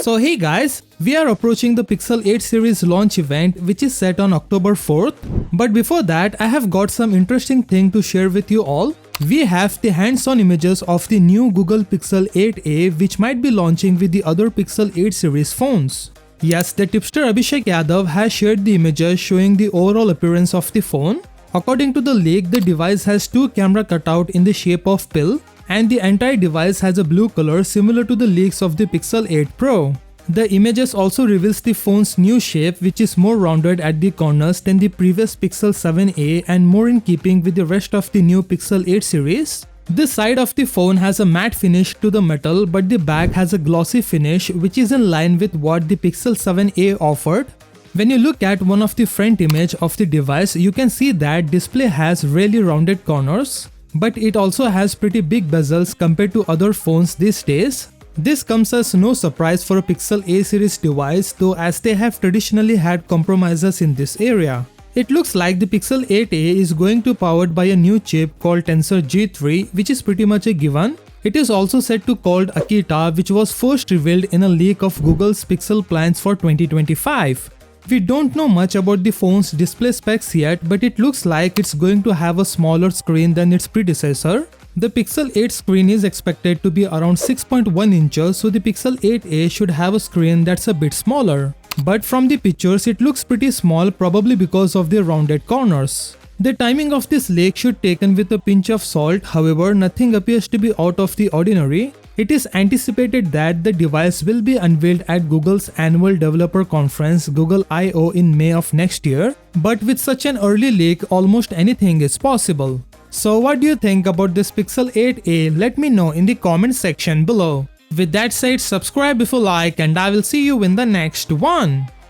So hey guys, we are approaching the Pixel 8 series launch event which is set on October 4th. But before that, I have got some interesting thing to share with you all. We have the hands-on images of the new Google Pixel 8a which might be launching with the other Pixel 8 series phones. Yes, the tipster Abhishek Yadav has shared the images showing the overall appearance of the phone. According to the leak, the device has two camera cutout in the shape of pill, and the entire device has a blue color similar to the leaks of the Pixel 8 Pro. The images also reveals the phone's new shape, which is more rounded at the corners than the previous Pixel 7a and more in keeping with the rest of the new Pixel 8 series. This side of the phone has a matte finish to the metal, but the back has a glossy finish which is in line with what the Pixel 7a offered. When you look at one of the front image of the device, you can see that display has really rounded corners, but it also has pretty big bezels compared to other phones these days. This comes as no surprise for a Pixel A series device, though, as they have traditionally had compromises in this area. It looks like the Pixel 8a is going to be powered by a new chip called Tensor G3, which is pretty much a given. It is also said to called Akita, which was first revealed in a leak of Google's Pixel plans for 2025. We don't know much about the phone's display specs yet, but it looks like it's going to have a smaller screen than its predecessor. The Pixel 8 screen is expected to be around 6.1 inches, so the Pixel 8a should have a screen that's a bit smaller. But from the pictures, it looks pretty small, probably because of the rounded corners. The timing of this leak should be taken with a pinch of salt, however, nothing appears to be out of the ordinary. It is anticipated that the device will be unveiled at Google's annual developer conference Google I/O in May of next year, but with such an early leak, almost anything is possible. So what do you think about this Pixel 8a? Let me know in the comment section below. With that said, subscribe if you like, and I will see you in the next one.